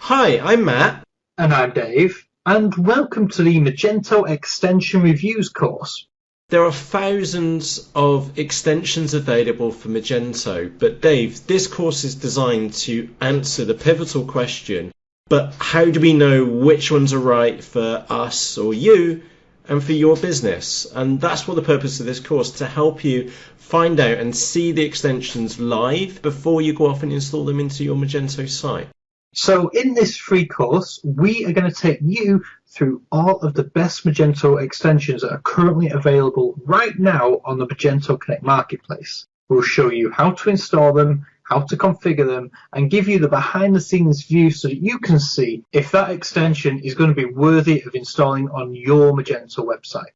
Hi, I'm Matt. And I'm Dave, and welcome to the Magento Extension Reviews course. There are thousands of extensions available for Magento, but Dave, this course is designed to answer the pivotal question, but how do we know which ones are right for us or you and for your business? And that's what the purpose of this course, to help you find out and see the extensions live before you go off and install them into your Magento site. So in this free course, we are going to take you through all of the best Magento extensions that are currently available right now on the Magento Connect Marketplace. We'll show you how to install them, how to configure them, and give you the behind the scenes view so that you can see if that extension is going to be worthy of installing on your Magento website.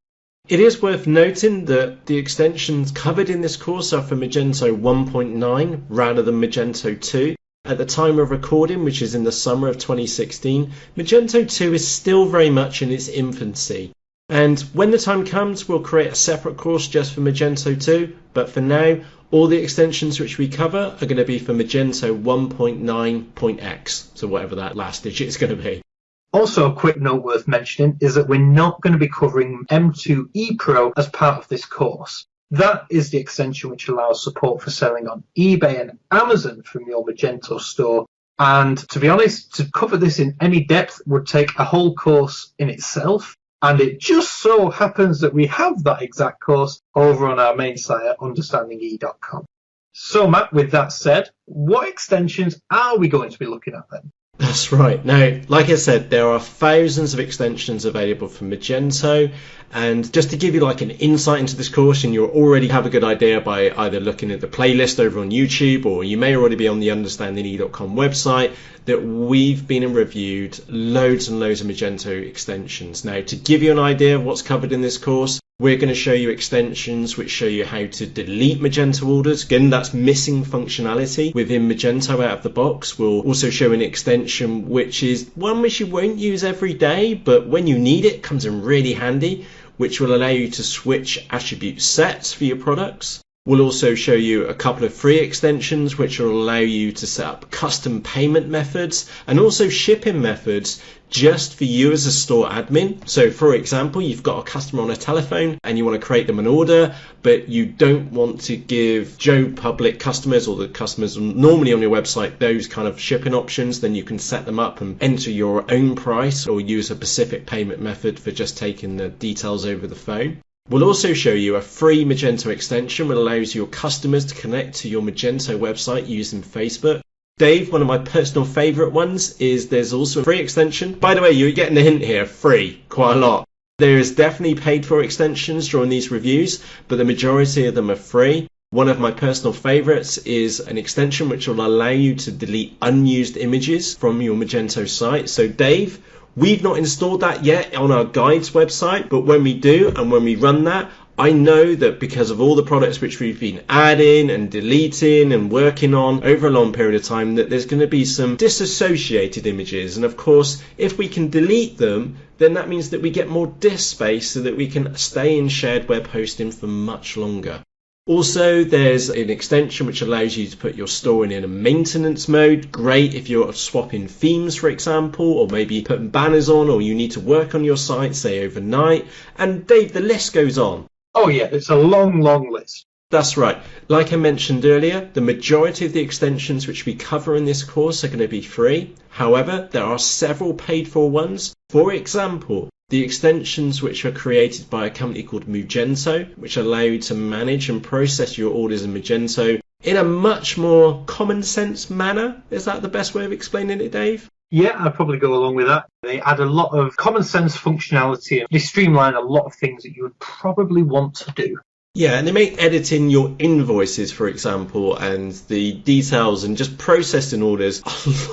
It is worth noting that the extensions covered in this course are for Magento 1.9 rather than Magento 2. At the time of recording, which is in the summer of 2016, Magento 2 is still very much in its infancy. And when the time comes, we'll create a separate course just for Magento 2. But for now, all the extensions which we cover are going to be for Magento 1.9.x, so whatever that last digit is going to be. Also, a quick note worth mentioning is that we're not going to be covering M2 ePro as part of this course. That is the extension which allows support for selling on eBay and Amazon from your Magento store. And to be honest, to cover this in any depth would take a whole course in itself. And it just so happens that we have that exact course over on our main site at understandinge.com. So Matt, with that said, what extensions are we going to be looking at then? That's right. Now, like I said, there are thousands of extensions available for Magento. And just to give you like an insight into this course, and you'll already have a good idea by either looking at the playlist over on YouTube, or you may already be on the understandinge.com website, that we've been and reviewed loads and loads of Magento extensions. Now, to give you an idea of what's covered in this course, we're going to show you extensions which show you how to delete Magento orders. Again, that's missing functionality within Magento out of the box. We'll also show an extension which is one which you won't use every day, but when you need it, comes in really handy, which will allow you to switch attribute sets for your products. We'll also show you a couple of free extensions which will allow you to set up custom payment methods and also shipping methods just for you as a store admin. So for example, you've got a customer on a telephone and you want to create them an order, but you don't want to give Joe Public customers or the customers normally on your website those kind of shipping options. Then you can set them up and enter your own price or use a specific payment method for just taking the details over the phone. We'll also show you a free Magento extension that allows your customers to connect to your Magento website using Facebook. Dave, one of my personal favourite ones is there's also a free extension. By the way, you're getting the hint here, free, quite a lot. There is definitely paid for extensions during these reviews, but the majority of them are free. One of my personal favourites is an extension which will allow you to delete unused images from your Magento site. So Dave, we've not installed that yet on our guides website, but when we do and when we run that, I know that because of all the products which we've been adding and deleting and working on over a long period of time, that there's going to be some disassociated images. And of course, if we can delete them, then that means that we get more disk space so that we can stay in shared web hosting for much longer. Also, there's an extension which allows you to put your store in a maintenance mode. Great if you're swapping themes, for example, or maybe putting banners on, or you need to work on your site, say overnight. And Dave, the list goes on. Oh yeah, it's a long, long list. That's right. Like I mentioned earlier, the majority of the extensions which we cover in this course are going to be free. However, there are several paid for ones. For example, the extensions which are created by a company called Magento, which allow you to manage and process your orders in Magento in a much more common sense manner. Is that the best way of explaining it, Dave? Yeah, I'd probably go along with that. They add a lot of common sense functionality and they streamline a lot of things that you would probably want to do. Yeah, and they make editing your invoices, for example, and the details and just processing orders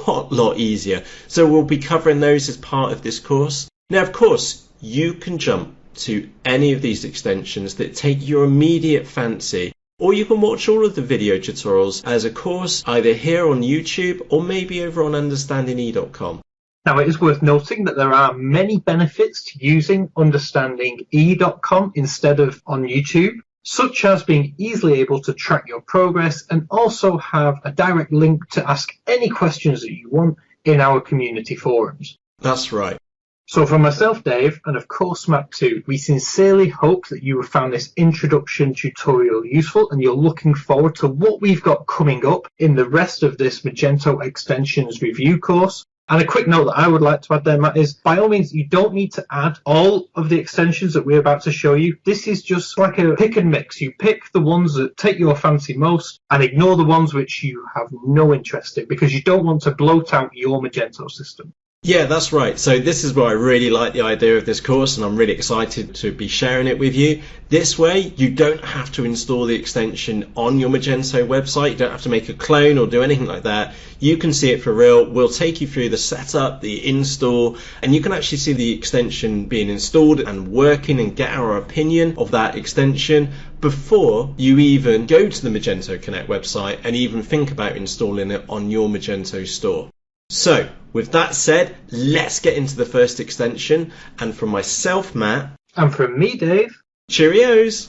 a lot easier. So we'll be covering those as part of this course. Now, of course, you can jump to any of these extensions that take your immediate fancy, or you can watch all of the video tutorials as a course either here on YouTube or maybe over on understandinge.com. Now, it is worth noting that there are many benefits to using understandinge.com instead of on YouTube, such as being easily able to track your progress and also have a direct link to ask any questions that you want in our community forums. That's right. So from myself, Dave, and of course Matt too, we sincerely hope that you have found this introduction tutorial useful and you're looking forward to what we've got coming up in the rest of this Magento extensions review course. And a quick note that I would like to add there, Matt, is by all means, you don't need to add all of the extensions that we're about to show you. This is just like a pick and mix. You pick the ones that take your fancy most and ignore the ones which you have no interest in because you don't want to bloat out your Magento system. Yeah, that's right. So this is why I really like the idea of this course, and I'm really excited to be sharing it with you. This way, you don't have to install the extension on your Magento website. You don't have to make a clone or do anything like that. You can see it for real. We'll take you through the setup, the install, and you can actually see the extension being installed and working and get our opinion of that extension before you even go to the Magento Connect website and even think about installing it on your Magento store. So, with that said, let's get into the first extension. And from myself, Matt. And from me, Dave. Cheerios!